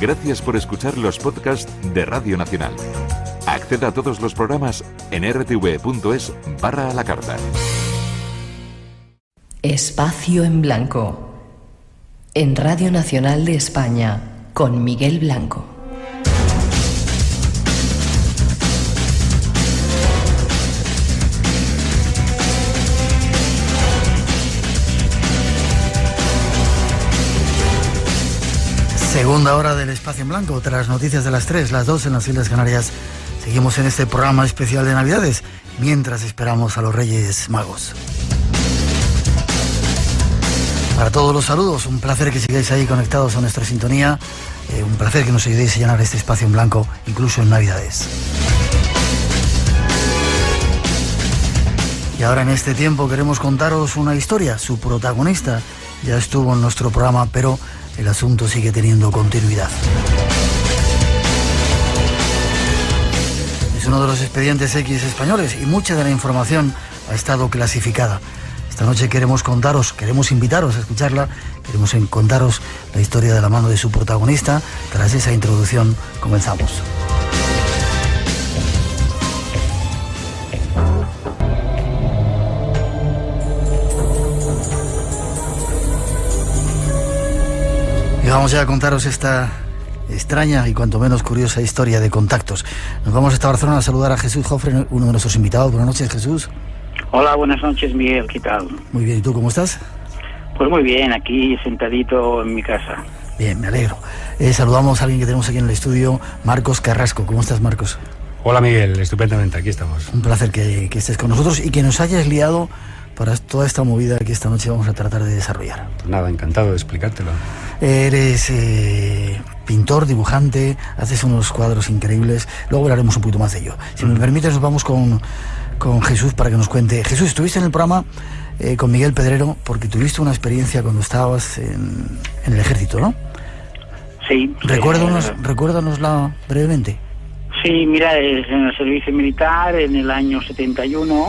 Gracias por escuchar los podcasts de Radio Nacional. Acceda a todos los programas en rtv.es/a la carta. Espacio en Blanco. En Radio Nacional de España, con Miguel Blanco. Segunda hora del Espacio en Blanco, tras noticias de las 3, las 2 en las Islas Canarias. Seguimos en este programa especial de Navidades, mientras esperamos a los Reyes Magos. Para todos los saludos, un placer que sigáis ahí conectados a nuestra sintonía, un placer que nos ayudéis a llenar este Espacio en Blanco, incluso en Navidades. Y ahora en este tiempo queremos contaros una historia. Su protagonista ya estuvo en nuestro programa, pero el asunto sigue teniendo continuidad. Es uno de los expedientes X españoles y mucha de la información ha estado clasificada. Esta noche queremos invitaros a escucharla, queremos contaros la historia de la mano de su protagonista. Tras esa introducción, comenzamos. Y vamos ya a contaros esta extraña y cuanto menos curiosa historia de contactos. Nos vamos hasta Barcelona a saludar a Jesús Jofre, uno de nuestros invitados. Buenas noches, Jesús. Hola, buenas noches, Miguel, ¿qué tal? Muy bien, ¿y tú cómo estás? Pues muy bien, aquí sentadito en mi casa. Bien, me alegro. Saludamos a alguien que tenemos aquí en el estudio, Marcos Carrasco. ¿Cómo estás, Marcos? Hola, Miguel, estupendamente, aquí estamos. Un placer que estés con nosotros y que nos hayas liado para toda esta movida que esta noche vamos a tratar de desarrollar. Pues nada, encantado de explicártelo. Eres pintor, dibujante, haces unos cuadros increíbles. Luego hablaremos un poquito más de ello. Si me permites, nos vamos con Jesús para que nos cuente. Jesús, estuviste en el programa con Miguel Pedrero porque tuviste una experiencia cuando estabas en el ejército, ¿no? Sí. Recuérdanosla brevemente. Sí, mira, es en el servicio militar en el año 71.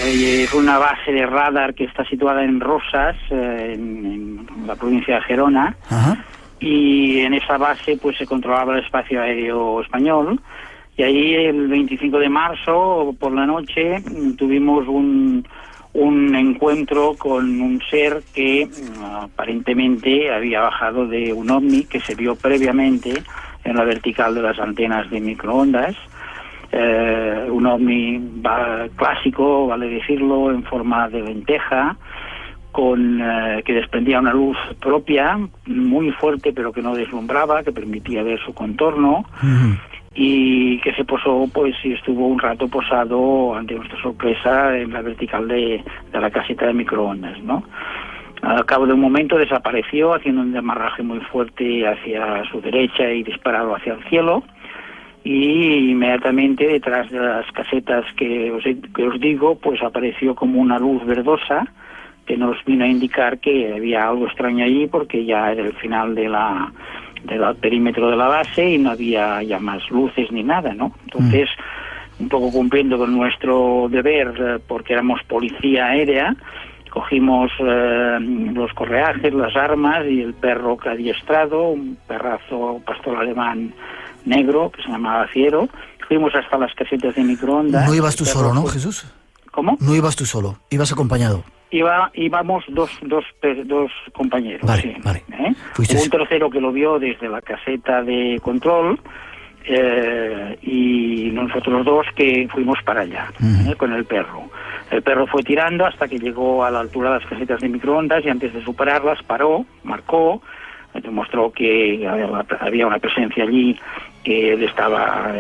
Es una base de radar que está situada en Rosas, en la provincia de Gerona. Ajá. Y en esa base pues se controlaba el espacio aéreo español. Y ahí el 25 de marzo por la noche tuvimos un encuentro con un ser que aparentemente había bajado de un ovni que se vio previamente en la vertical de las antenas de microondas. Un ovni clásico, vale decirlo, en forma de lenteja, que desprendía una luz propia, muy fuerte, pero que no deslumbraba, que permitía ver su contorno. Y que se posó, pues, y estuvo un rato posado, ante nuestra sorpresa, en la vertical de la caseta de microondas, ¿no? Al cabo de un momento desapareció, haciendo un demarraje muy fuerte hacia su derecha y disparado hacia el cielo. Y inmediatamente detrás de las casetas que os digo, pues apareció como una luz verdosa que nos vino a indicar que había algo extraño allí, porque ya era el final del perímetro de la base y no había ya más luces ni nada, ¿no? Entonces, un poco cumpliendo con nuestro deber, porque éramos policía aérea, cogimos los correajes, las armas y el perro que adiestrado, un perrazo pastor alemán negro que se llamaba Fiero. Fuimos hasta las casetas de microondas. No ibas tú solo, ¿no, Jesús? ¿Cómo? No ibas tú solo, ibas acompañado. Íbamos dos compañeros. Vale, sí. Vale. Hubo un tercero que lo vio desde la caseta de control y nosotros dos que fuimos para allá con el perro. El perro fue tirando hasta que llegó a la altura de las casetas de microondas y antes de superarlas paró, marcó, demostró que había una presencia allí que él estaba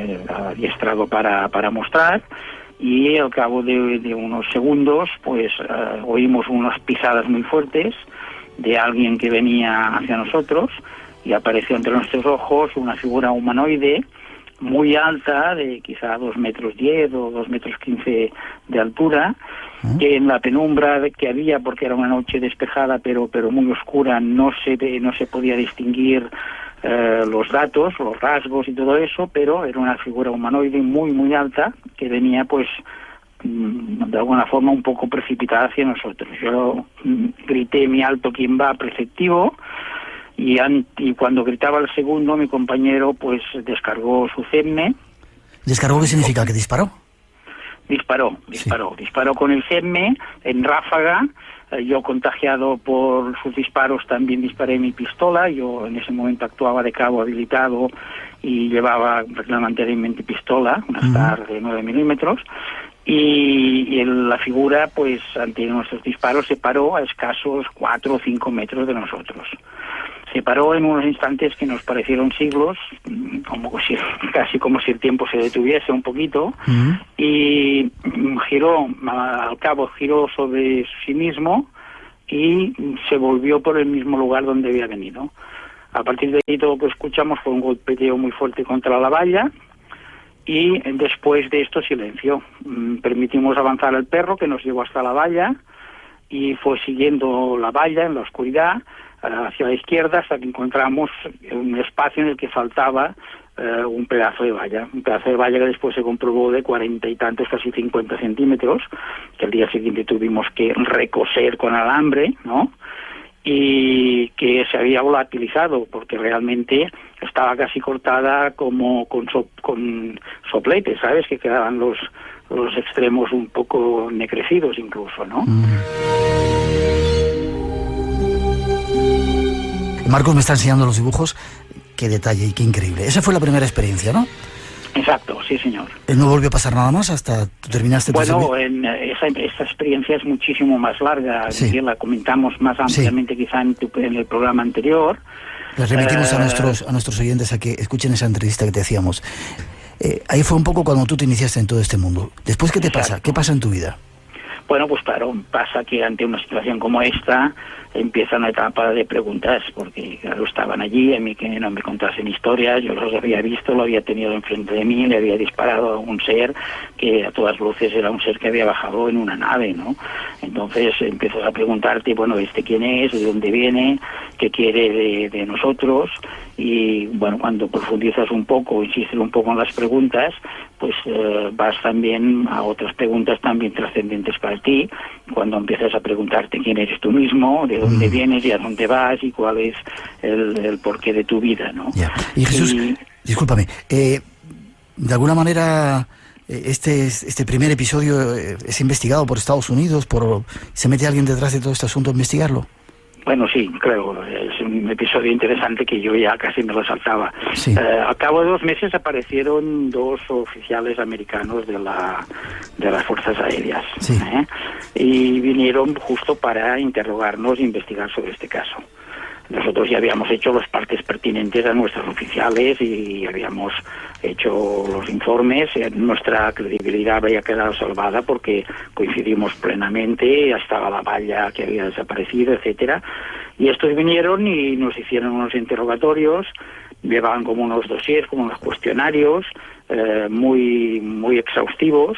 adiestrado para mostrar. Y al cabo de unos segundos, pues oímos unas pisadas muy fuertes de alguien que venía hacia nosotros y apareció entre nuestros ojos una figura humanoide muy alta, de quizá 2,10 metros o 2,15 metros de altura, que en la penumbra que había, porque era una noche despejada pero muy oscura, no se podía distinguir los datos, los rasgos y todo eso, pero era una figura humanoide muy muy alta que venía pues de alguna forma un poco precipitada hacia nosotros. Yo grité mi alto quien va preceptivo y y cuando gritaba el segundo, mi compañero pues descargó su CEMME. ¿Descargó qué significa? ¿Que disparó? Disparó con el CEMME en ráfaga. Yo, contagiado por sus disparos, también disparé mi pistola. Yo en ese momento actuaba de cabo habilitado y llevaba reglamentariamente pistola, una STAR de 9 milímetros. Y la figura, pues, ante nuestros disparos, se paró a escasos 4 o 5 metros de nosotros. Se paró en unos instantes que nos parecieron siglos, casi como si el tiempo se detuviese un poquito, y giró sobre sí mismo y se volvió por el mismo lugar donde había venido. A partir de ahí todo lo que escuchamos fue un golpeteo muy fuerte contra la valla, y después de esto silencio. Permitimos avanzar al perro, que nos llevó hasta la valla, y fue siguiendo la valla en la oscuridad hacia la izquierda hasta que encontramos un espacio en el que faltaba un pedazo de valla que después se comprobó de 40 y tantos, casi 50 centímetros, que al día siguiente tuvimos que recoser con alambre, ¿no? Y que se había volatilizado porque realmente estaba casi cortada como con soplete, ¿sabes? Que quedaban los extremos un poco ennegrecidos incluso, ¿no? Marcos me está enseñando los dibujos. Qué detalle y qué increíble. Esa fue la primera experiencia, ¿no? Exacto, sí, señor. ¿No volvió a pasar nada más hasta tú terminaste? Bueno, esa experiencia es muchísimo más larga. Sí. La comentamos más ampliamente quizá en el programa anterior. Les remitimos a nuestros oyentes a que escuchen esa entrevista que te hacíamos. Ahí fue un poco cuando tú te iniciaste en todo este mundo. Después, ¿qué te pasa? ¿Qué pasa en tu vida? Bueno, pues claro, pasa que ante una situación como esta empieza una etapa de preguntas, porque claro, estaban allí, a mí que no me contasen historias, yo los había visto, lo había tenido enfrente de mí, le había disparado a un ser que a todas luces era un ser que había bajado en una nave, ¿no? Entonces empiezas a preguntarte, bueno, ¿quién es? ¿De dónde viene? ¿Qué quiere de nosotros? Y bueno, cuando profundizas un poco, insistes un poco en las preguntas, pues vas también a otras preguntas también trascendentes para ti, cuando empiezas a preguntarte quién eres tú mismo, de dónde vienes y a dónde vas y cuál es el porqué de tu vida, ¿no? Ya. Y Jesús, discúlpame, de alguna manera este primer episodio es investigado por Estados Unidos, ¿se mete alguien detrás de todo este asunto a investigarlo? Bueno, sí, creo. Es un episodio interesante que yo ya casi me lo saltaba. Sí. Al cabo de 2 meses aparecieron 2 oficiales americanos de las Fuerzas Aéreas. Sí. Y vinieron justo para interrogarnos e investigar sobre este caso. Nosotros ya habíamos hecho las partes pertinentes a nuestros oficiales y habíamos hecho los informes. Nuestra credibilidad había quedado salvada porque coincidimos plenamente, ya estaba la valla que había desaparecido, etcétera. Y estos vinieron y nos hicieron unos interrogatorios, llevaban como unos dossiers, como unos cuestionarios muy, muy exhaustivos,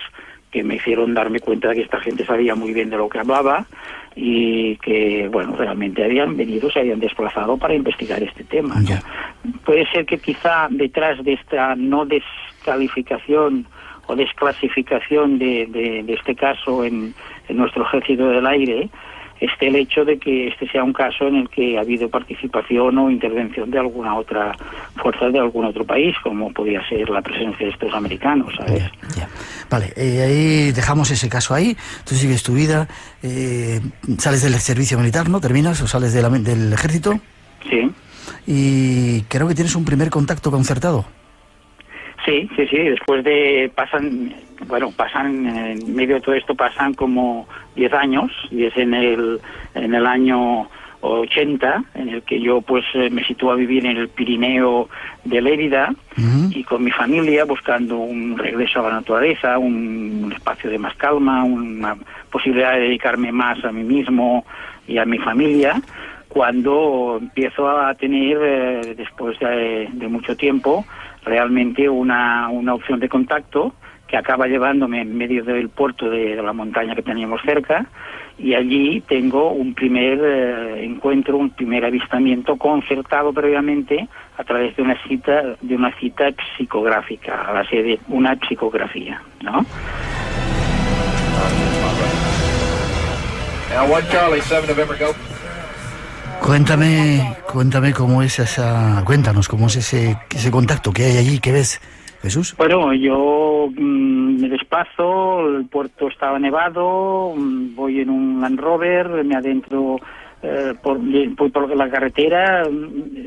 que me hicieron darme cuenta de que esta gente sabía muy bien de lo que hablaba y que, bueno, realmente se habían desplazado para investigar este tema, ¿no? Yeah. Puede ser que quizá detrás de esta no descalificación o desclasificación de este caso en nuestro Ejército del Aire esté el hecho de que este sea un caso en el que ha habido participación o intervención de alguna otra fuerza de algún otro país, como podía ser la presencia de estos americanos, ¿sabes? Ya. Vale, ahí dejamos ese caso ahí, tú sigues tu vida, sales del servicio militar, ¿no? ¿Terminas o sales del ejército? Sí. Y creo que tienes un primer contacto concertado. Sí, después pasan en medio de todo esto pasan como 10 años, y es en el año 80 en el que yo pues me sitúo a vivir en el Pirineo de Lérida y con mi familia buscando un regreso a la naturaleza, un espacio de más calma, una posibilidad de dedicarme más a mí mismo y a mi familia, cuando empiezo a tener, después de mucho tiempo, realmente una opción de contacto que acaba llevándome en medio del puerto de la montaña que teníamos cerca, y allí tengo un primer encuentro, un primer avistamiento concertado previamente a través de una cita psicográfica, a base de una psicografía, ¿no? Now 1 Charlie, 7 November, go. Cuéntame cómo es cuéntanos cómo es ese contacto que hay allí, ¿qué ves, Jesús? Bueno, yo me desplazo, el puerto estaba nevado, voy en un Land Rover, me adentro voy por la carretera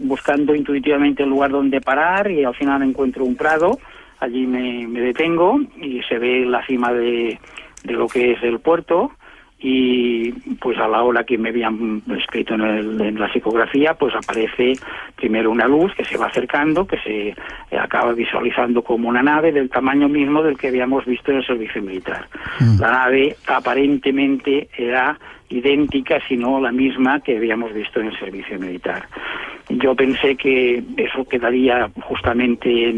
buscando intuitivamente el lugar donde parar y al final encuentro un prado, allí me detengo y se ve la cima de lo que es el puerto. Y pues a la hora que me habían escrito en la psicografía, pues aparece primero una luz que se va acercando, que se acaba visualizando como una nave del tamaño mismo del que habíamos visto en el servicio militar. La nave aparentemente era idéntica, si no la misma que habíamos visto en el servicio militar. Yo pensé que eso quedaría justamente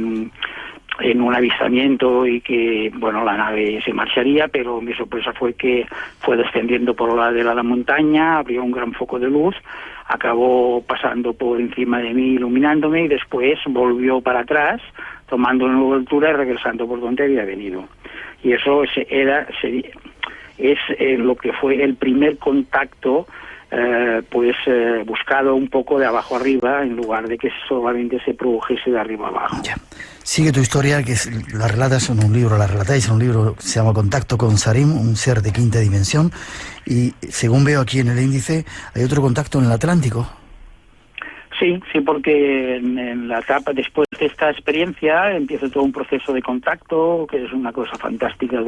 en un avistamiento y que, bueno, la nave se marcharía, pero mi sorpresa fue que fue descendiendo por la de la montaña, abrió un gran foco de luz, acabó pasando por encima de mí, iluminándome, y después volvió para atrás, tomando una nueva altura y regresando por donde había venido. Y eso es lo que fue el primer contacto buscado un poco de abajo arriba en lugar de que solamente se produjese de arriba abajo. Ya. Sigue tu historia, que la relatáis en un libro que se llama Contacto con Sarim, un ser de quinta dimensión, y según veo aquí en el índice, hay otro contacto en el Atlántico. Sí, porque en la etapa después de esta experiencia empieza todo un proceso de contacto, que es una cosa fantástica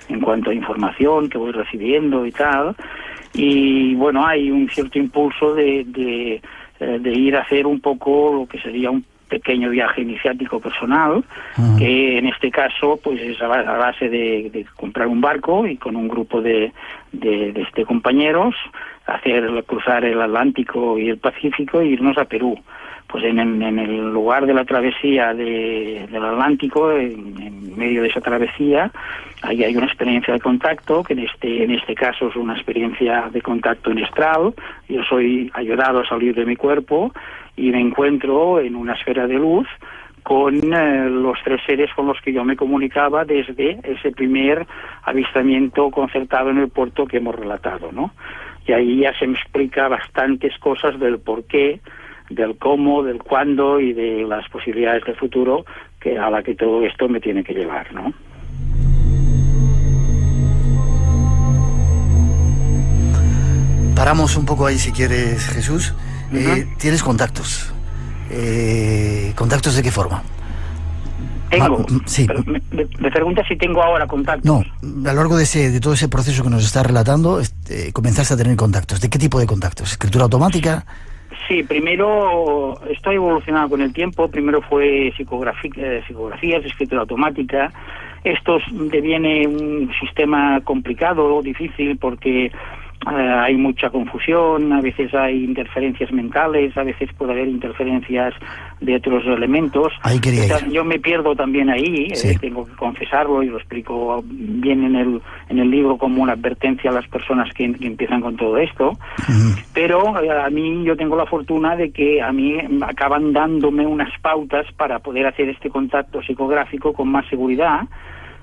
en cuanto a información que voy recibiendo y tal. Y bueno, hay un cierto impulso de ir a hacer un poco lo que sería un pequeño viaje iniciático personal, que en este caso pues es a base de comprar un barco y con un grupo de compañeros cruzar el Atlántico y el Pacífico e irnos a Perú. Pues en el lugar de la travesía del Atlántico, en medio de esa travesía, ahí hay una experiencia de contacto, que en este caso es una experiencia de contacto en astral. Yo soy ayudado a salir de mi cuerpo y me encuentro en una esfera de luz con los tres seres con los que yo me comunicaba desde ese primer avistamiento concertado en el puerto que hemos relatado, ¿no? Y ahí ya se me explica bastantes cosas del por qué, del cómo, del cuándo y de las posibilidades de futuro a la que todo esto me tiene que llevar, ¿no? Paramos un poco ahí si quieres, Jesús. ¿Tienes contactos? ¿Contactos de qué forma? Tengo. Sí. Me pregunta si tengo ahora contactos. No, a lo largo de todo ese proceso que nos está relatando, comenzaste a tener contactos. ¿De qué tipo de contactos? ¿Escritura automática? Sí, primero estoy evolucionado con el tiempo. Primero fue psicografías, escritura automática. Esto deviene un sistema complicado, difícil, porque hay mucha confusión, a veces hay interferencias mentales, a veces puede haber interferencias de otros elementos. Ahí quería ir. Yo me pierdo también ahí, sí. Tengo que confesarlo y lo explico bien en el libro como una advertencia a las personas que empiezan con todo esto. Pero a mí yo tengo la fortuna de que a mí acaban dándome unas pautas para poder hacer este contacto psicográfico con más seguridad.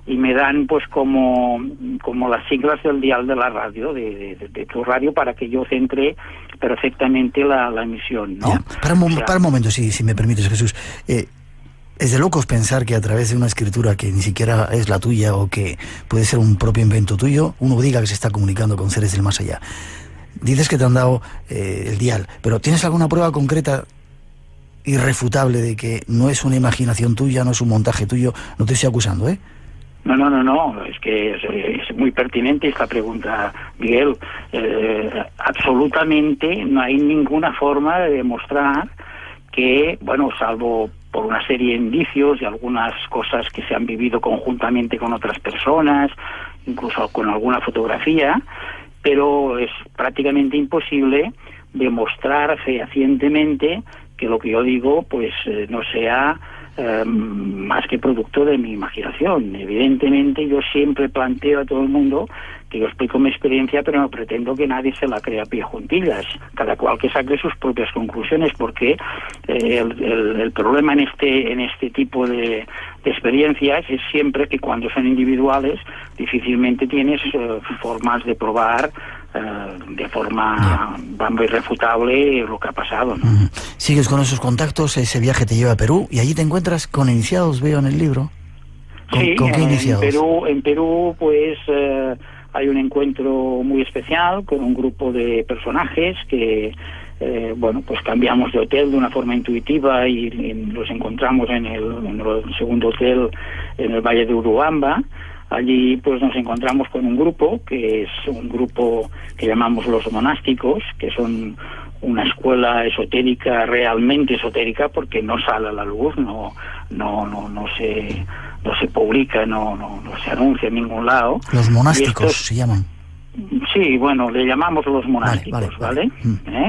Y me dan pues como las siglas del dial de la radio, de tu radio, para que yo centre perfectamente la emisión, ¿no? Ya. Para un momento, si me permites, Jesús. Es de locos pensar que a través de una escritura que ni siquiera es la tuya o que puede ser un propio invento tuyo, uno diga que se está comunicando con seres del más allá. Dices que te han dado el dial, pero ¿tienes alguna prueba concreta, irrefutable, de que no es una imaginación tuya, no es un montaje tuyo? No te estoy acusando, ¿eh? No, es que es muy pertinente esta pregunta, Miguel. Absolutamente no hay ninguna forma de demostrar que, bueno, salvo por una serie de indicios y algunas cosas que se han vivido conjuntamente con otras personas, incluso con alguna fotografía, pero es prácticamente imposible demostrar fehacientemente que lo que yo digo pues no sea más que producto de mi imaginación. Evidentemente yo siempre planteo a todo el mundo que yo explico mi experiencia, pero no pretendo que nadie se la crea a pie juntillas, cada cual que saque sus propias conclusiones, porque el problema en este tipo de experiencias es siempre que cuando son individuales difícilmente tienes formas de probar de forma, vamos, irrefutable lo que ha pasado, ¿no? Sigues con esos contactos, ese viaje te lleva a Perú y allí te encuentras con iniciados, veo en el libro. ¿Con qué iniciados? En Perú pues hay un encuentro muy especial con un grupo de personajes que pues cambiamos de hotel de una forma intuitiva y los encontramos en el segundo hotel en el Valle de Urubamba. Allí pues nos encontramos con un grupo que es un grupo que llamamos los monásticos, que son una escuela esotérica, realmente esotérica, porque no sale a la luz, no se publica, no se anuncia en ningún lado. Los monásticos se llaman. Sí, bueno, le llamamos los monásticos, ¿vale?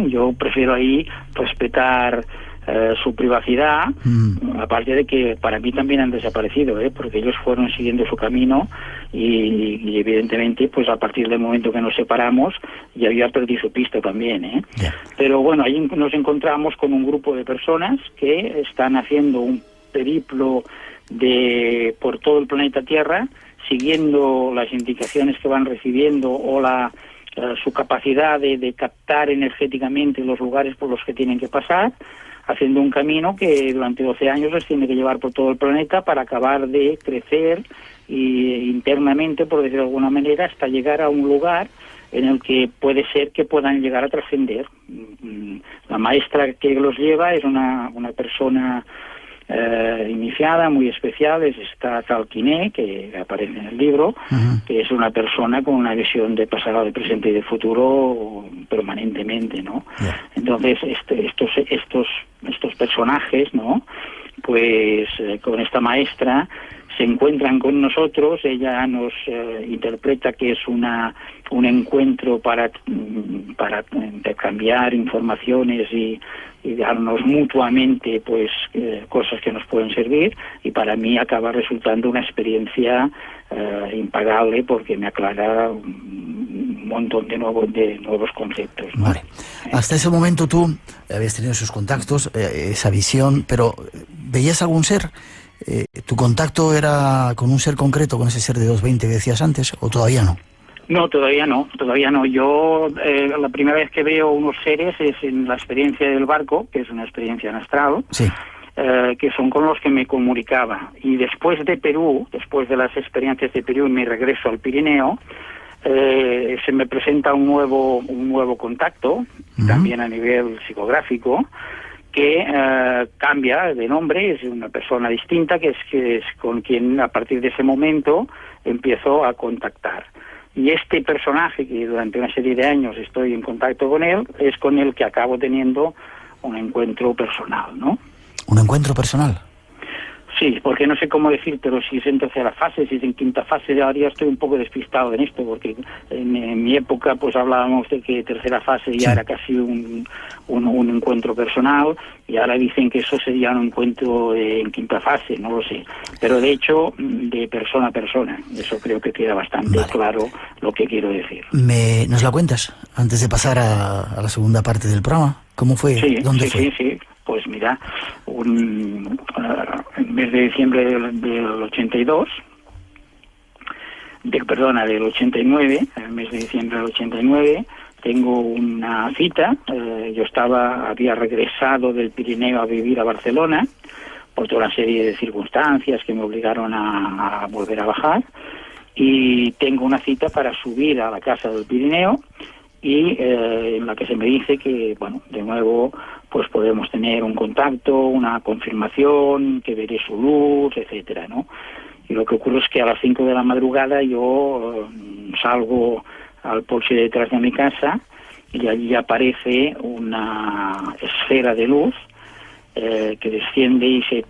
Yo prefiero ahí respetar su privacidad, aparte de que para mí también han desaparecido, porque ellos fueron siguiendo su camino y evidentemente pues a partir del momento que nos separamos ya había perdido su pista también, Pero bueno, ahí nos encontramos con un grupo de personas que están haciendo un periplo por todo el planeta Tierra, siguiendo las indicaciones que van recibiendo o su capacidad de captar energéticamente los lugares por los que tienen que pasar, haciendo un camino que durante 12 años les tiene que llevar por todo el planeta para acabar de crecer internamente, por decirlo de alguna manera, hasta llegar a un lugar en el que puede ser que puedan llegar a trascender. La maestra que los lleva es una persona iniciada, muy especial, es esta Talquiné, que aparece en el libro, que es una persona con una visión de pasado, de presente y de futuro permanentemente, ¿no? Entonces estos personajes, ¿no? Pues con esta maestra se encuentran con nosotros, ella nos interpreta que es un encuentro para intercambiar informaciones y darnos mutuamente pues cosas que nos pueden servir, y para mí acaba resultando una experiencia impagable porque me aclara un montón de nuevos conceptos, ¿no? Vale. Hasta ese momento tú habías tenido esos contactos, esa visión, pero ¿veías algún ser? ¿Tu contacto era con un ser concreto, con ese ser de 220 que decías antes, o todavía no? No, todavía no. Yo la primera vez que veo unos seres es en la experiencia del barco, que es una experiencia astral, sí. Que son con los que me comunicaba. Y después de Perú, después de las experiencias de Perú y mi regreso al Pirineo, se me presenta un nuevo contacto, también a nivel psicográfico, que cambia de nombre, es una persona distinta, que es con quien a partir de ese momento empiezo a contactar. Y este personaje, que durante una serie de años estoy en contacto con él, es con el que acabo teniendo un encuentro personal, ¿no? ¿Un encuentro personal? Sí, porque no sé cómo decírtelo, si es en tercera fase, si es en quinta fase. Ahora ya estoy un poco despistado en esto, porque en mi época pues hablábamos de que tercera fase ya era casi un encuentro personal, y ahora dicen que eso sería un encuentro en quinta fase, no lo sé. Pero de hecho, de persona a persona, eso creo que queda bastante claro lo que quiero decir. ¿Nos la cuentas antes de pasar a la segunda parte del programa? ¿Cómo fue? ¿Dónde fue? Sí. Pues mira, en el mes de diciembre del 82, del 89, en el mes de diciembre del 89, tengo una cita. Yo había regresado del Pirineo a vivir a Barcelona por toda una serie de circunstancias que me obligaron a volver a bajar, y tengo una cita para subir a la casa del Pirineo, y en la que se me dice que, bueno, de nuevo pues podemos tener un contacto, una confirmación, que veré su luz, etcétera, ¿no? Y lo que ocurre es que a las 5 de la madrugada yo salgo al porche detrás de mi casa, y allí aparece una esfera de luz que desciende y se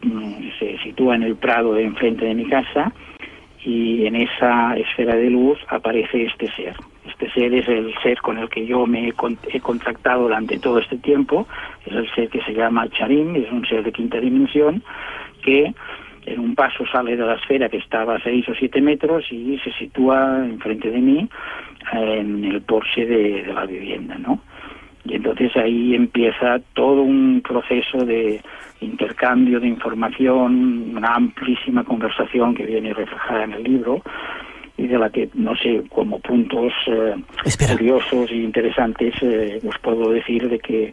sitúa en el prado de enfrente de mi casa, y en esa esfera de luz aparece este ser. Este ser es el ser con el que yo me he contactado durante todo este tiempo. Es el ser que se llama Charim, es un ser de quinta dimensión, que en un paso sale de la esfera, que estaba a 6 o 7 metros, y se sitúa enfrente de mí en el porche de la vivienda, ¿no? Y entonces ahí empieza todo un proceso de intercambio de información, una amplísima conversación que viene reflejada en el libro, y de la que, no sé, como puntos curiosos e interesantes, os puedo decir de que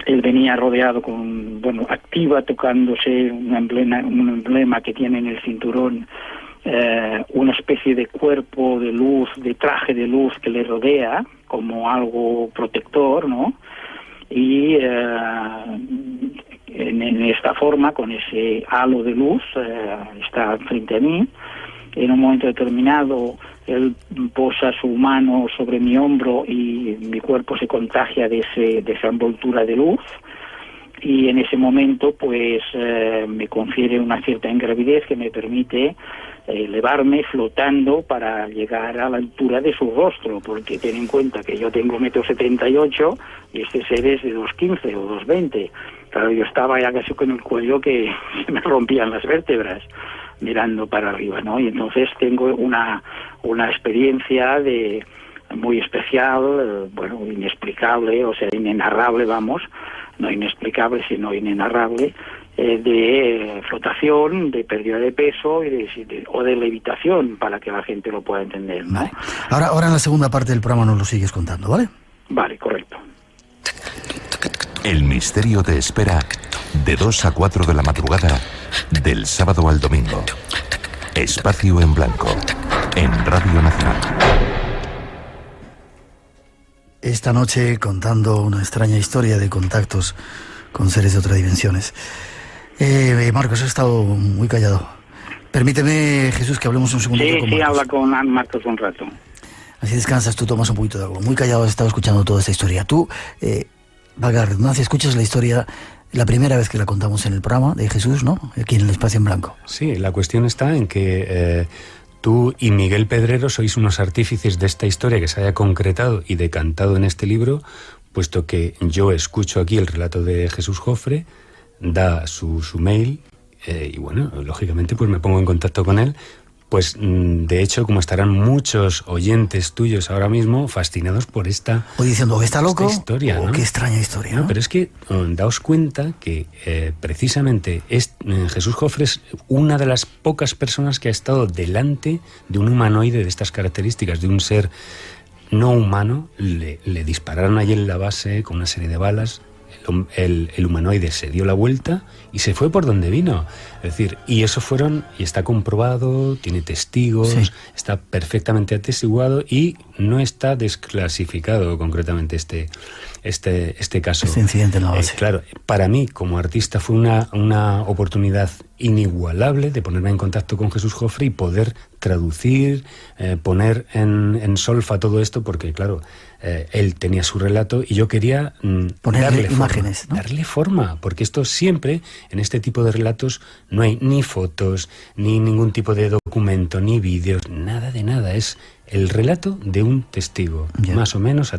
él venía rodeado con, activa, tocándose un emblema que tiene en el cinturón, una especie de cuerpo de luz, de traje de luz que le rodea como algo protector, ¿no? Y en esta forma, con ese halo de luz, está frente a mí. En un momento determinado, él posa su mano sobre mi hombro y mi cuerpo se contagia de esa envoltura de luz. Y en ese momento, pues, me confiere una cierta ingravidez que me permite elevarme flotando para llegar a la altura de su rostro, porque ten en cuenta que yo tengo 1,78 m y este ser es de 2,15 o 2,20. Claro, yo estaba ya casi con el cuello que se me rompían las vértebras mirando para arriba, ¿no? Y entonces tengo una experiencia muy especial, inexplicable, o sea, inenarrable, vamos, no inexplicable, sino inenarrable, de flotación, de pérdida de peso o de levitación, para que la gente lo pueda entender, ¿no? Vale. Ahora en la segunda parte del programa nos lo sigues contando, ¿vale? Vale, correcto. El misterio te espera de 2 a 4 de la madrugada, del sábado al domingo. Espacio en Blanco, en Radio Nacional. Esta noche contando una extraña historia de contactos con seres de otras dimensiones. Marcos, has estado muy callado. Permíteme, Jesús, que hablemos un segundo con Marcos. Sí, habla con Marcos un rato. Así descansas, tú tomas un poquito de agua. Muy callado has estado escuchando toda esta historia. Tú, valga la redundancia, escuchas la historia la primera vez que la contamos en el programa de Jesús, ¿no? Aquí en el Espacio en Blanco. Sí, la cuestión está en que tú y Miguel Pedrero sois unos artífices de esta historia que se haya concretado y decantado en este libro, puesto que yo escucho aquí el relato de Jesús Jofre, da su mail, y bueno, lógicamente pues me pongo en contacto con él. Pues de hecho, como estarán muchos oyentes tuyos ahora mismo fascinados por esta o diciendo, ¿está loco? Historia, ¿no? Qué extraña historia, ¿no? Pero es que daos cuenta que precisamente Jesús Jofre es una de las pocas personas que ha estado delante de un humanoide de estas características, de un ser no humano. Le dispararon allí en la base con una serie de balas. El humanoide se dio la vuelta y se fue por donde vino. Es decir, y eso y está comprobado, tiene testigos, sí, está perfectamente atestiguado y no está desclasificado concretamente este caso. Este incidente no. Claro, para mí como artista fue una oportunidad inigualable de ponerme en contacto con Jesús Jofre y poder traducir, poner en solfa todo esto, porque claro, él tenía su relato y yo quería ponerle imágenes, ¿no? Darle forma, porque esto siempre, en este tipo de relatos, no hay ni fotos, ni ningún tipo de documento, ni vídeos, nada de nada, es el relato de un testigo, más o menos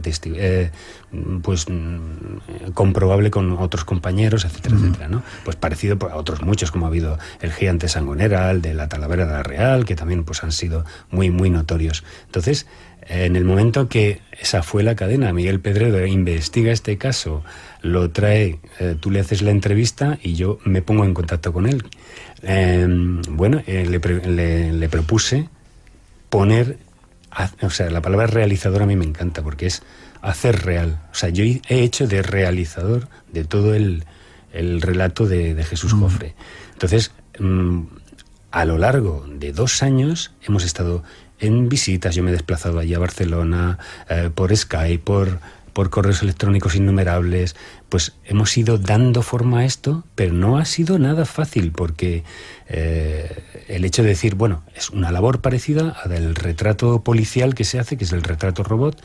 comprobable con otros compañeros, etcétera, etcétera, ¿no? Pues parecido a otros muchos, como ha habido el gigante Sangonera, el de la Talavera de la Real, que también pues han sido muy, muy notorios. Entonces, en el momento que esa fue la cadena, Miguel Pedrero investiga este caso, lo trae, tú le haces la entrevista y yo me pongo en contacto con él. Le propuse poner, o sea, la palabra realizador a mí me encanta porque es hacer real. O sea, yo he hecho de realizador de todo el relato de Jesús Jofre. Entonces, a lo largo de 2 años hemos estado en visitas, yo me he desplazado allí a Barcelona, por Skype, por correos electrónicos innumerables, pues hemos ido dando forma a esto, pero no ha sido nada fácil, porque el hecho de decir, bueno, es una labor parecida a del retrato policial que se hace, que es el retrato robot,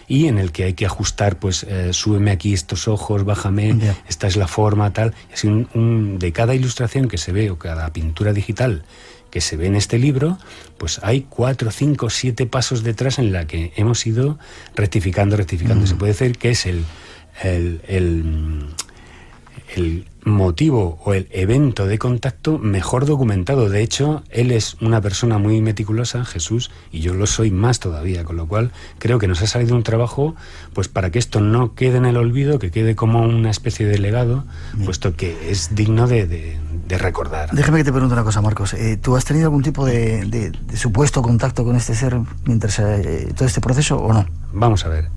y en el que hay que ajustar, pues, súbeme aquí estos ojos, bájame, esta es la forma, tal. Así de cada ilustración que se ve, o cada pintura digital que se ve en este libro, pues hay 4, 5, 7 pasos detrás en la que hemos ido rectificando. Se puede decir que es el motivo o el evento de contacto mejor documentado. De hecho, él es una persona muy meticulosa, Jesús, y yo lo soy más todavía, con lo cual creo que nos ha salido un trabajo pues para que esto no quede en el olvido, que quede como una especie de legado, puesto que es digno de recordar. Déjame que te pregunte una cosa, Marcos. ¿Tú has tenido algún tipo de supuesto contacto con este ser mientras todo este proceso o no? Vamos a ver.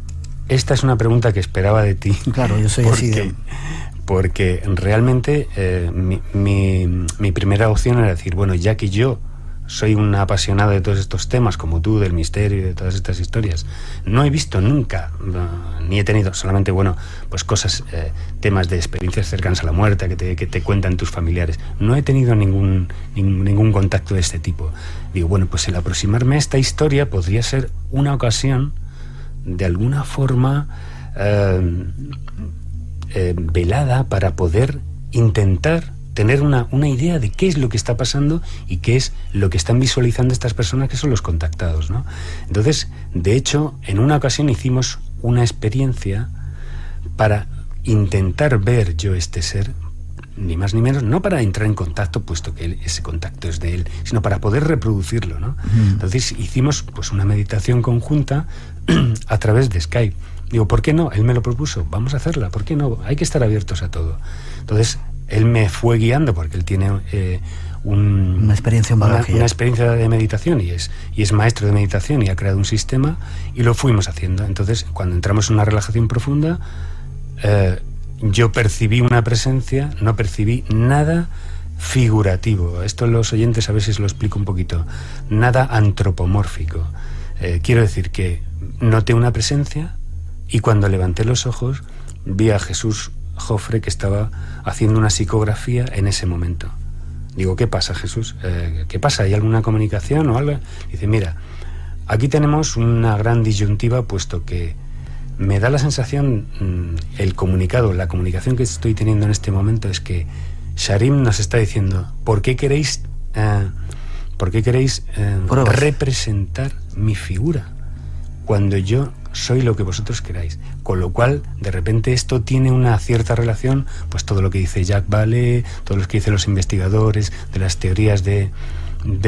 Esta es una pregunta que esperaba de ti. Claro, yo soy así de... Porque realmente mi primera opción era decir, bueno, ya que yo soy un apasionado de todos estos temas, como tú, del misterio y de todas estas historias, no he visto nunca, ni he tenido solamente, bueno, pues cosas, temas de experiencias cercanas a la muerte que te cuentan tus familiares. No he tenido ningún contacto de este tipo. Digo, bueno, pues el aproximarme a esta historia podría ser una ocasión, de alguna forma, velada, para poder intentar tener una idea de qué es lo que está pasando y qué es lo que están visualizando estas personas que son los contactados, ¿no? Entonces, de hecho, en una ocasión hicimos una experiencia para intentar ver yo este ser, ni más ni menos, no para entrar en contacto, puesto que ese contacto es de él, sino para poder reproducirlo, ¿no? Entonces hicimos pues una meditación conjunta a través de Skype. Digo, ¿por qué no? Él me lo propuso, vamos a hacerla, ¿por qué no? Hay que estar abiertos a todo. Entonces, él me fue guiando, porque él tiene una experiencia de meditación y es maestro de meditación y ha creado un sistema, y lo fuimos haciendo. Entonces, cuando entramos en una relajación profunda, yo percibí una presencia, no percibí nada figurativo. Esto los oyentes a veces lo explico un poquito. Nada antropomórfico. Quiero decir que noté una presencia, y cuando levanté los ojos vi a Jesús Jofre, que estaba haciendo una psicografía en ese momento. Digo, ¿qué pasa, Jesús? ¿Qué pasa? ¿Hay alguna comunicación o algo? Dice, mira, aquí tenemos una gran disyuntiva, puesto que me da la sensación, la comunicación que estoy teniendo en este momento es que Sharim nos está diciendo, ¿por qué queréis representar mi figura cuando yo soy lo que vosotros queráis? Con lo cual, de repente, esto tiene una cierta relación, pues todo lo que dice Jacques Vallée, todo lo que dicen los investigadores, de las teorías de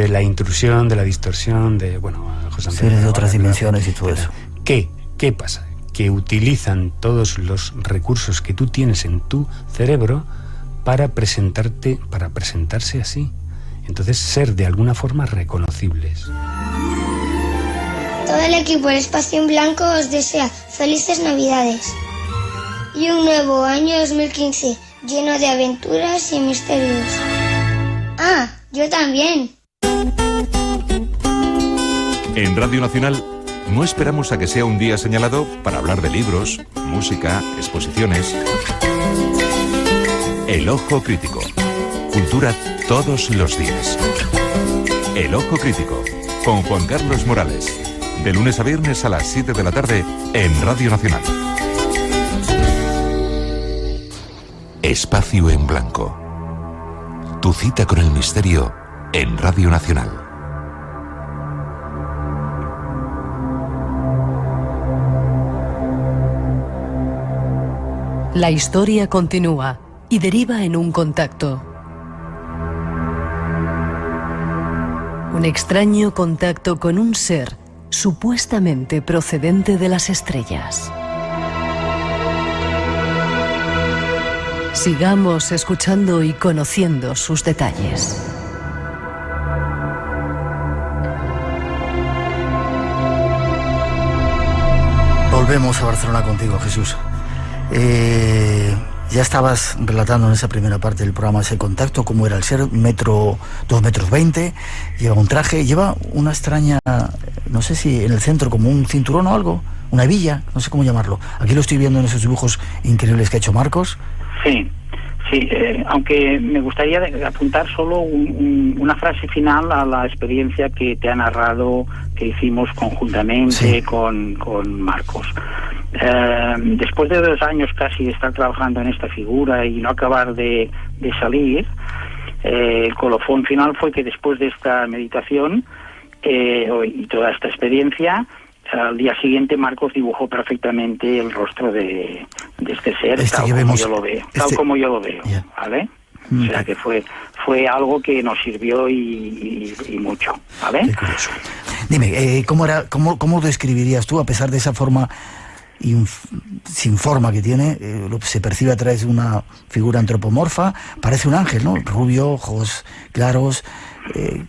la intrusión, de la distorsión, de, bueno, José Antonio, seres de otras dimensiones y todo eso. ¿Qué pasa? Que utilizan todos los recursos que tú tienes en tu cerebro para presentarse así. Entonces, ser de alguna forma reconocibles. Todo el equipo del Espacio en Blanco os desea felices Navidades y un nuevo año 2015 lleno de aventuras y misterios. Ah, yo también. En Radio Nacional no esperamos a que sea un día señalado para hablar de libros, música, exposiciones. El Ojo Crítico. Cultura todos los días. El Ojo Crítico, con Juan Carlos Morales. De lunes a viernes a las 7 de la tarde en Radio Nacional. Espacio en Blanco. Tu cita con el misterio en Radio Nacional. La historia continúa y deriva en un contacto. Un extraño contacto con un ser supuestamente procedente de las estrellas. Sigamos escuchando y conociendo sus detalles. Volvemos a Barcelona contigo, Jesús. Ya estabas relatando en esa primera parte del programa ese contacto, cómo era el ser, 2 metros 20, lleva un traje, lleva una extraña, no sé si en el centro como un cinturón o algo, una hebilla, no sé cómo llamarlo. Aquí lo estoy viendo en esos dibujos increíbles que ha hecho Marcos. Sí, aunque me gustaría apuntar solo una frase final a la experiencia que te ha narrado, que hicimos conjuntamente con Marcos. Después de 2 años casi de estar trabajando en esta figura y no acabar de salir, el colofón final fue que después de esta meditación y toda esta experiencia, Al día siguiente Marcos dibujó perfectamente el rostro de este ser, tal que como vemos, yo lo veo, tal como yo lo veo, yeah. ¿vale? O sea que fue algo que nos sirvió y mucho, ¿vale? Qué curioso. Dime, ¿cómo lo describirías tú, a pesar de esa forma sin forma que tiene? Se percibe a través de una figura antropomorfa, parece un ángel, ¿no? Rubio, ojos claros,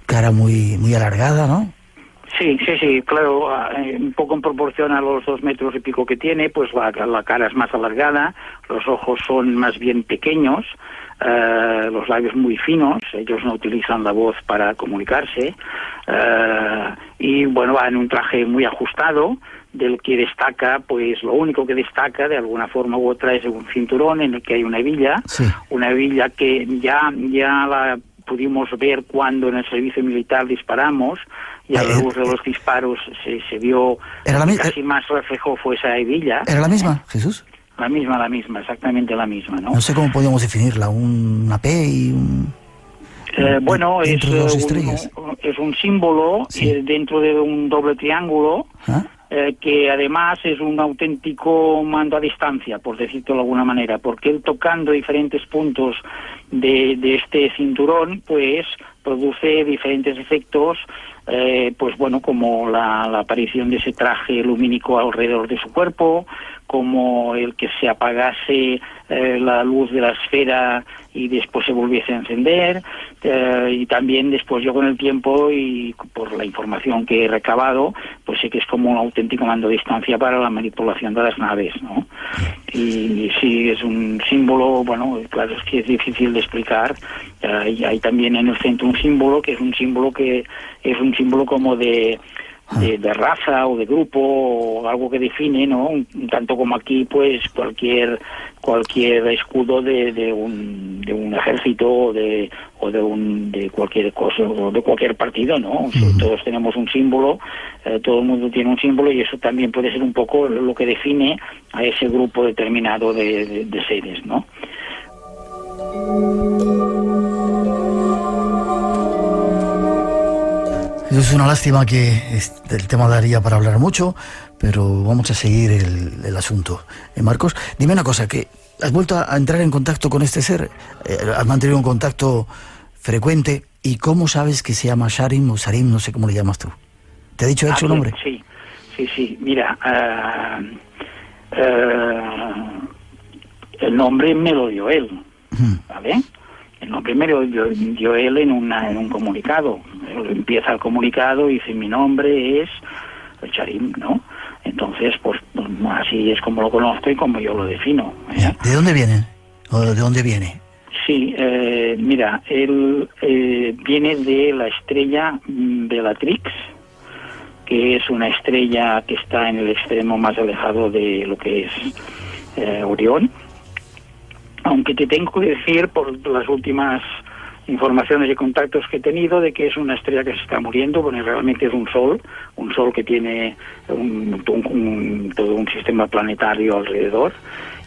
cara muy, muy alargada, ¿no? Sí, claro, un poco en proporción a los 2 metros y pico que tiene, pues la cara es más alargada, los ojos son más bien pequeños, los labios muy finos, ellos no utilizan la voz para comunicarse, y bueno, va en un traje muy ajustado, del que destaca, pues lo único que destaca de alguna forma u otra es un cinturón en el que hay una hebilla, sí. Una hebilla que ya la pudimos ver cuando en el servicio militar disparamos, y a la luz de los disparos se vio casi más reflejó fue esa hebilla. ¿Era la misma, Jesús? La misma, exactamente la misma, ¿no? No sé cómo podríamos definirla, una P y un... bueno, es un símbolo dentro de un doble triángulo, que además es un auténtico mando a distancia, por decirlo de alguna manera, porque él tocando diferentes puntos de este cinturón, pues produce diferentes efectos, pues bueno, como la aparición de ese traje lumínico alrededor de su cuerpo, como el que se apagase la luz de la esfera y después se volviese a encender, y también después yo con el tiempo y por la información que he recabado, pues sé que es como un auténtico mando a distancia para la manipulación de las naves, ¿no? Y sí, es un símbolo, bueno, claro, es que es difícil de explicar, y hay también en el centro un símbolo que es un símbolo como de raza o de grupo o algo que define, ¿no? Tanto como aquí, pues cualquier escudo de un ejército o de cualquier cosa o de cualquier partido, ¿no? Todos tenemos un símbolo, todo el mundo tiene un símbolo, y eso también puede ser un poco lo que define a ese grupo determinado de seres, ¿no? Es una lástima que el tema daría para hablar mucho, pero vamos a seguir el asunto. Marcos, dime una cosa, que has vuelto a entrar en contacto con este ser, has mantenido un contacto frecuente, ¿y cómo sabes que se llama Sharim o Sarim? No sé cómo le llamas tú. ¿Te ha dicho él su nombre? Sí, mira, el nombre me lo dio él, ¿vale? El nombre me lo dio él en un comunicado. Empieza el comunicado y dice: mi nombre es Sharim, ¿no? Entonces, pues así es como lo conozco y como yo lo defino, ¿eh? ¿De dónde viene? ¿O de dónde viene? Sí, mira, él viene de la estrella Bellatrix, que es una estrella que está en el extremo más alejado de lo que es Orión. Aunque te tengo que decir, por las últimas informaciones y contactos que he tenido, de que es una estrella que se está muriendo, porque realmente es un sol que tiene todo un sistema planetario alrededor,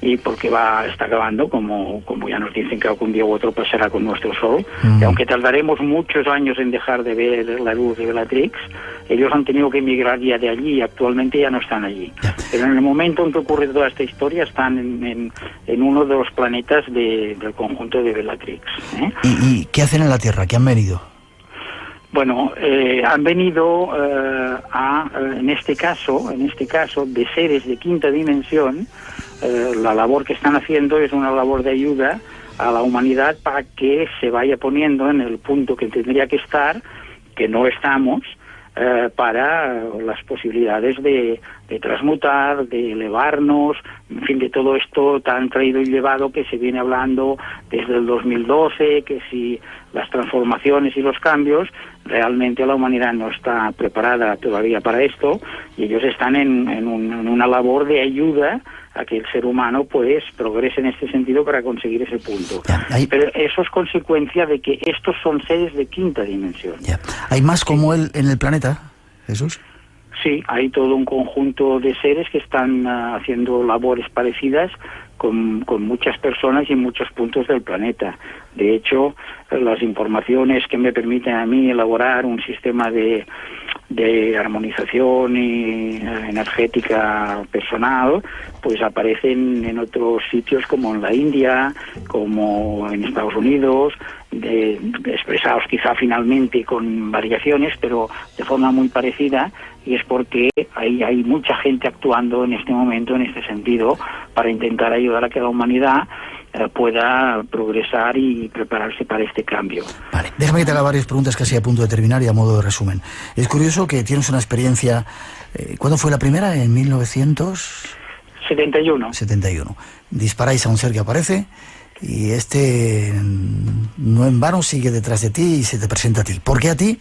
y porque está acabando, como ya nos dicen que algún día u otro pasará con nuestro Sol. Y aunque tardaremos muchos años en dejar de ver la luz de Bellatrix, ellos han tenido que emigrar ya de allí y actualmente ya no están allí. Pero en el momento en que ocurre toda esta historia están en uno de los planetas del conjunto de Bellatrix, ¿eh? ¿Y qué hacen en la Tierra? ¿Qué han venido? Bueno, han venido en este caso, de seres de quinta dimensión. La labor que están haciendo es una labor de ayuda a la humanidad para que se vaya poniendo en el punto que tendría que estar, que no estamos, para las posibilidades de transmutar, de elevarnos, en fin, de todo esto tan traído y llevado que se viene hablando desde el 2012, que si las transformaciones y los cambios, realmente la humanidad no está preparada todavía para esto, y ellos están en una labor de ayuda a que el ser humano pues progrese en este sentido para conseguir ese punto. Pero eso es consecuencia de que estos son seres de quinta dimensión. ¿Hay más como él en el planeta, Jesús? Sí, hay todo un conjunto de seres que están haciendo labores parecidas con muchas personas y en muchos puntos del planeta. De hecho, las informaciones que me permiten a mí elaborar un sistema de de armonización y energética personal, pues aparecen en otros sitios como en la India, como en Estados Unidos, expresados quizá finalmente con variaciones, pero de forma muy parecida, y es porque hay mucha gente actuando en este momento, en este sentido, para intentar ayudar a que la humanidad pueda progresar y prepararse para este cambio. Vale, déjame que te haga varias preguntas casi a punto de terminar y a modo de resumen. Es curioso que tienes una experiencia... ¿Cuándo fue la primera? ¿En 1971? 71. Disparáis a un ser que aparece y no en vano sigue detrás de ti y se te presenta a ti. ¿Por qué a ti?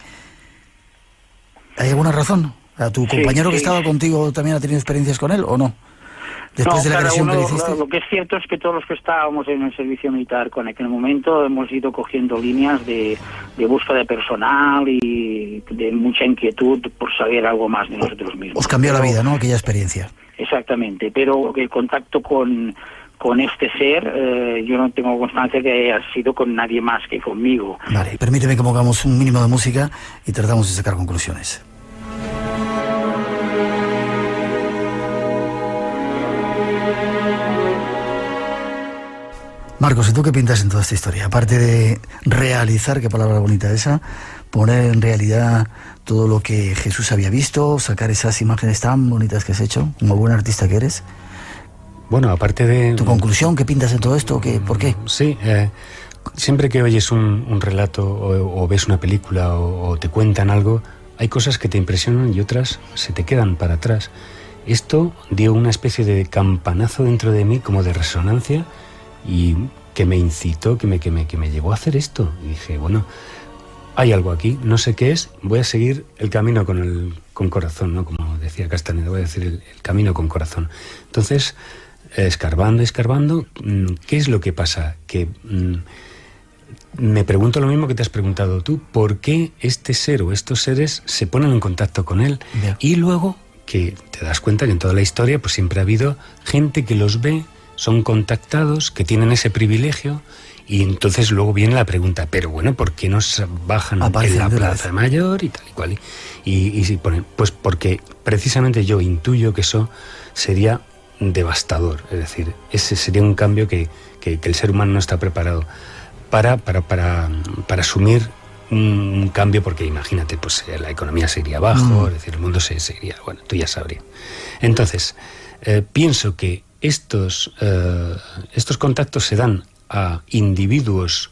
¿Hay alguna razón? ¿A tu compañero que estaba contigo también ha tenido experiencias con él o no? Después de la agresión que le hiciste. Lo que es cierto es que todos los que estábamos en el servicio militar con aquel momento hemos ido cogiendo líneas de búsqueda de personal y de mucha inquietud por saber algo más de nosotros mismos. Os cambió la vida, ¿no? Aquella experiencia. Exactamente, pero el contacto con este ser, yo no tengo constancia que haya sido con nadie más que conmigo. Vale, permíteme que pongamos un mínimo de música y tratamos de sacar conclusiones. Marcos, ¿y tú qué pintas en toda esta historia? Aparte de realizar, qué palabra bonita esa, poner en realidad todo lo que Jesús había visto, sacar esas imágenes tan bonitas que has hecho, como buen artista que eres. Bueno, aparte de... ¿Tu conclusión? ¿Qué pintas en todo esto? ¿Por qué? Sí, siempre que oyes un relato o ves una película o te cuentan algo, hay cosas que te impresionan y otras se te quedan para atrás. Esto dio una especie de campanazo dentro de mí, como de resonancia, y que me incitó, que me llevó a hacer esto. Y dije, bueno, hay algo aquí, no sé qué es, voy a seguir el camino con corazón, ¿no? Como decía Castaneda, voy a decir el camino con corazón. Entonces, escarbando, ¿qué es lo que pasa? Que me pregunto lo mismo que te has preguntado tú, ¿por qué este ser o estos seres se ponen en contacto con él? Yeah. Y luego, que te das cuenta que en toda la historia pues siempre ha habido gente que los ve, son contactados, que tienen ese privilegio, y entonces luego viene la pregunta, pero bueno, ¿por qué nos bajan en la Plaza Mayor y tal y cual? Y si ponen, pues porque precisamente yo intuyo que eso sería devastador, es decir, ese sería un cambio que el ser humano no está preparado para asumir un cambio, porque imagínate, pues la economía se iría abajo, es decir, el mundo se iría, bueno, tú ya sabrías. Entonces, pienso que estos contactos se dan a individuos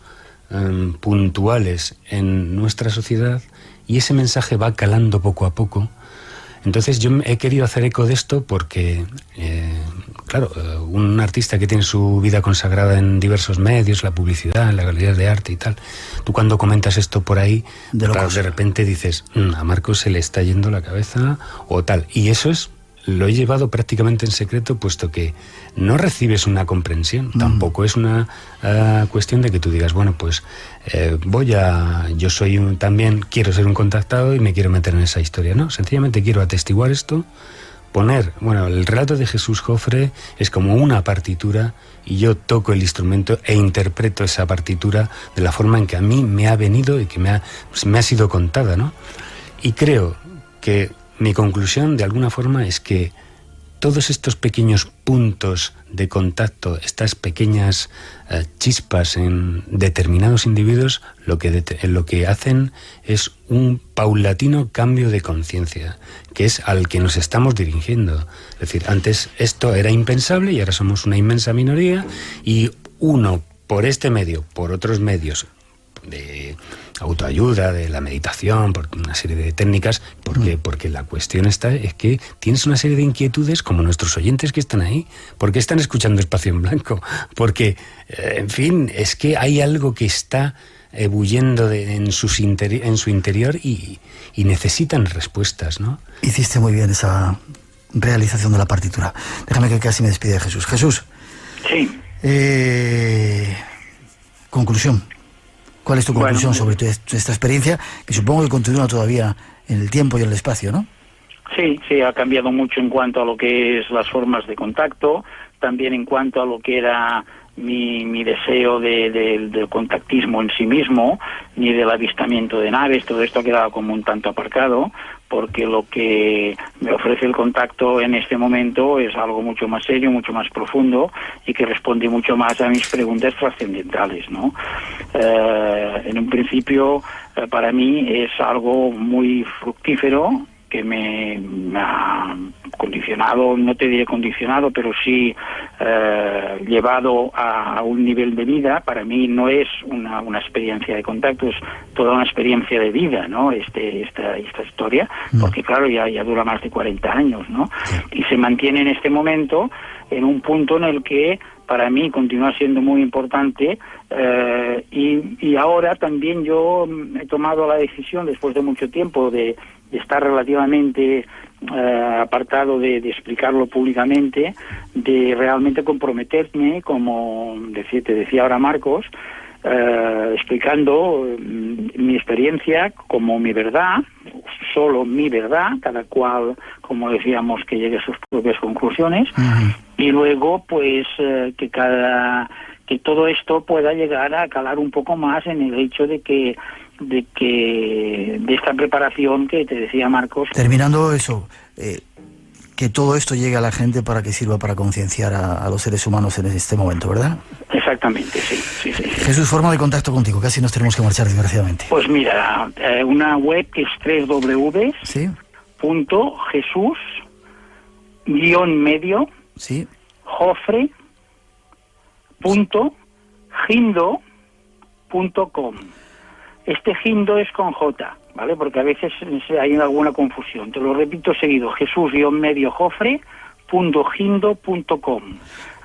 puntuales en nuestra sociedad y ese mensaje va calando poco a poco. Entonces yo he querido hacer eco de esto porque, claro, un artista que tiene su vida consagrada en diversos medios, la publicidad, en la galería de arte y tal, tú cuando comentas esto por ahí, claro, de repente dices, a Marcos se le está yendo la cabeza o tal. Y eso lo he llevado prácticamente en secreto, puesto que no recibes una comprensión. Tampoco es una cuestión de que tú digas, bueno, pues yo soy también quiero ser un contactado y me quiero meter en esa historia. No, sencillamente quiero atestiguar esto, el relato de Jesús Jofre es como una partitura y yo toco el instrumento e interpreto esa partitura de la forma en que a mí me ha venido y que me ha sido contada, ¿no? Y creo que mi conclusión, de alguna forma, es que todos estos pequeños puntos de contacto, estas pequeñas chispas en determinados individuos, lo que hacen es un paulatino cambio de conciencia, que es al que nos estamos dirigiendo. Es decir, antes esto era impensable y ahora somos una inmensa minoría, y uno, por este medio, por otros medios de autoayuda, de la meditación, por una serie de técnicas, porque la cuestión es que tienes una serie de inquietudes, como nuestros oyentes que están ahí. ¿Por qué están escuchando Espacio en Blanco? Porque, en fin, es que hay algo que está ebulliendo en su interior y necesitan respuestas, ¿no? Hiciste muy bien esa realización de la partitura. Déjame que casi me despide de Jesús. Jesús. Sí. Conclusión. ¿Cuál es tu conclusión sobre esta experiencia, que supongo que continúa todavía en el tiempo y en el espacio, ¿no? Sí, ha cambiado mucho en cuanto a lo que es las formas de contacto, también en cuanto a lo que era mi deseo del contactismo en sí mismo, ni del avistamiento de naves. Todo esto ha quedado como un tanto aparcado, porque lo que me ofrece el contacto en este momento es algo mucho más serio, mucho más profundo, y que responde mucho más a mis preguntas trascendentales, ¿no? En un principio, para mí es algo muy fructífero, que me ha condicionado, no te diré condicionado, pero sí llevado a un nivel de vida. Para mí no es una experiencia de contacto, es toda una experiencia de vida, ¿no? Esta historia, porque claro, ya dura más de 40 años, ¿no? Y se mantiene en este momento en un punto en el que para mí continúa siendo muy importante, y ahora también yo he tomado la decisión, después de mucho tiempo, de estar relativamente apartado de explicarlo públicamente, de realmente comprometerme, como te decía ahora Marcos, explicando mi experiencia como mi verdad, solo mi verdad, cada cual, como decíamos, que llegue a sus propias conclusiones, y luego pues que todo esto pueda llegar a calar un poco más en el hecho de esta preparación que te decía Marcos. Terminando eso, que todo esto llegue a la gente para que sirva para concienciar a los seres humanos en este momento, ¿verdad? Exactamente, sí. Jesús, forma de contacto contigo, casi nos tenemos que marchar, desgraciadamente. Pues mira, una web que es www.jesus-medio sí. Jofre.gindo.com. Este Gindo es con J, ¿vale? Porque a veces hay alguna confusión. Te lo repito seguido: Jesús-medio Jofre.gindo.com.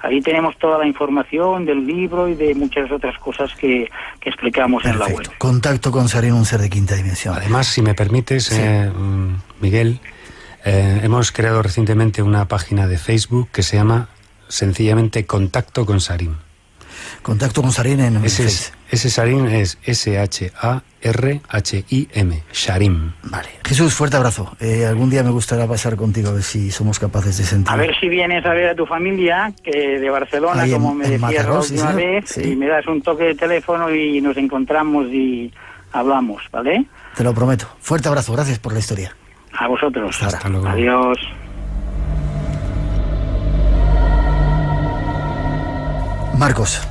Ahí tenemos toda la información del libro y de muchas otras cosas que explicamos. Perfecto. En la web. Contacto con Sarín, un ser de quinta dimensión. Además, si me permites, sí. Miguel, hemos creado recientemente una página de Facebook que se llama sencillamente Contacto con Sarín. Contacto con Sarín en Facebook. Ese Sarín es S-H-A-R-H-I-M, Sarín. Vale. Jesús, fuerte abrazo. Algún día me gustaría pasar contigo a ver si somos capaces de sentir. A ver si vienes a ver a tu familia, que de Barcelona, ahí como me decías la última vez, sí. Y me das un toque de teléfono y nos encontramos y hablamos, ¿vale? Te lo prometo. Fuerte abrazo, gracias por la historia. A vosotros. Hasta luego. Adiós. Marcos,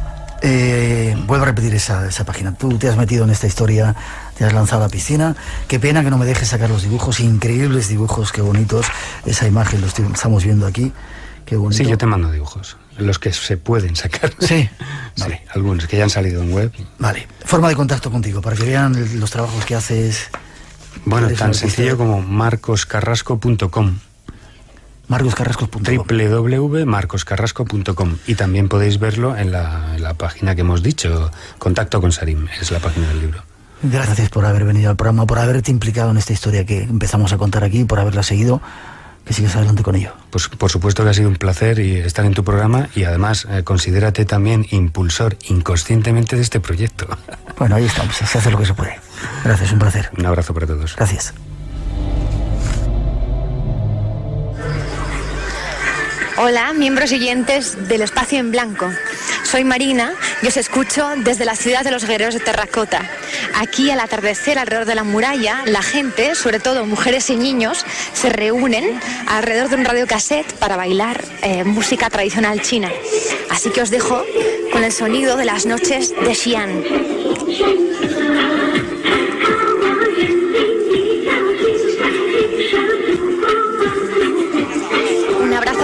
vuelvo a repetir esa página. Tú te has metido en esta historia, te has lanzado a la piscina. Qué pena que no me dejes sacar los dibujos, increíbles dibujos, qué bonitos. Esa imagen lo estamos viendo aquí, qué bonito. Sí, yo te mando dibujos, los que se pueden sacar. Sí, vale. Sí, algunos que ya han salido en web. Vale, forma de contacto contigo, para que vean los trabajos que haces. Bueno, tan sencillo como marcoscarrasco.com. marcoscarrasco.com. www.marcoscarrasco.com. Y también podéis verlo en la página que hemos dicho, Contacto con Sarín, es la página del libro. Gracias por haber venido al programa, por haberte implicado en esta historia que empezamos a contar aquí, por haberla seguido. Que sigas adelante con ello. Pues por supuesto que ha sido un placer estar en tu programa, y además considérate también impulsor inconscientemente de este proyecto. Bueno, ahí estamos, se hace lo que se puede. Gracias, un placer. Un abrazo para todos. Gracias. Hola, miembros oyentes del Espacio en Blanco. Soy Marina y os escucho desde la ciudad de los guerreros de terracota. Aquí, al atardecer, alrededor de la muralla, la gente, sobre todo mujeres y niños, se reúnen alrededor de un radiocassette para bailar música tradicional china. Así que os dejo con el sonido de las noches de Xi'an.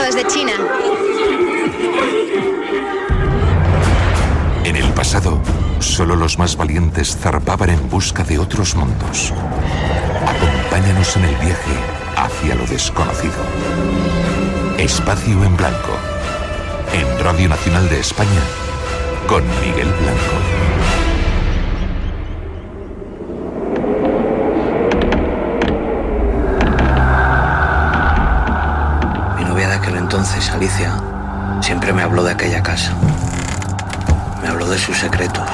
Desde China. En el pasado, solo los más valientes zarpaban en busca de otros mundos. Acompáñanos en el viaje hacia lo desconocido. Espacio en Blanco. En Radio Nacional de España, con Miguel Blanco. Entonces Alicia siempre me habló de aquella casa, me habló de sus secretos,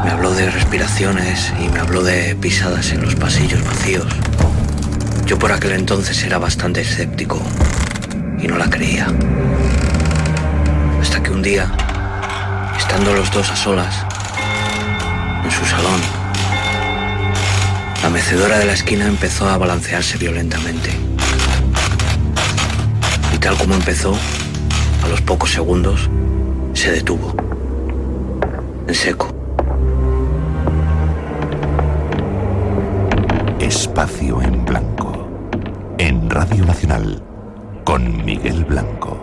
me habló de respiraciones y me habló de pisadas en los pasillos vacíos. Yo por aquel entonces era bastante escéptico y no la creía, hasta que un día estando los dos a solas, en su salón, la mecedora de la esquina empezó a balancearse violentamente. Y tal como empezó, a los pocos segundos, se detuvo, en seco. Espacio en Blanco, en Radio Nacional, con Miguel Blanco.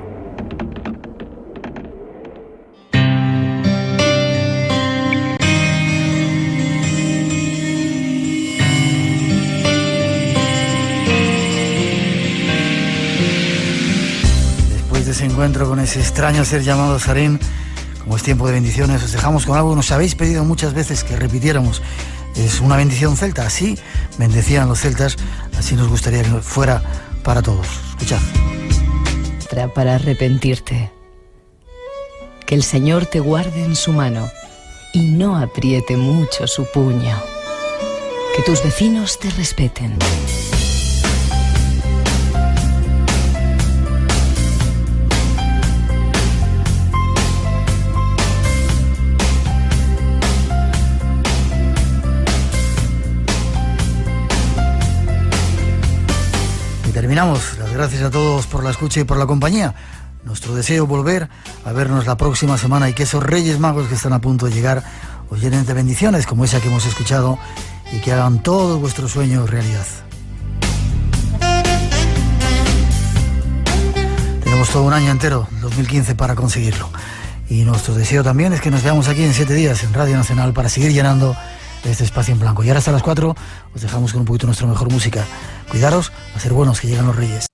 Después de ese encuentro con ese extraño ser llamado Sarín, como es tiempo de bendiciones, os dejamos con algo que nos habéis pedido muchas veces que repitiéramos. Es una bendición celta, así bendecían los celtas, así nos gustaría que fuera para todos. Escuchad. Para arrepentirte. Que el Señor te guarde en su mano y no apriete mucho su puño. Que tus vecinos te respeten. Terminamos. Las gracias a todos por la escucha y por la compañía. Nuestro deseo volver a vernos la próxima semana y que esos Reyes Magos que están a punto de llegar os llenen de bendiciones como esa que hemos escuchado y que hagan todos vuestros sueños realidad. Tenemos todo un año entero, 2015, para conseguirlo. Y nuestro deseo también es que nos veamos aquí en 7 días en Radio Nacional para seguir llenando este espacio en blanco. Y ahora hasta las 4 os dejamos con un poquito nuestra mejor música. Cuidaros, a ser buenos, que llegan los Reyes.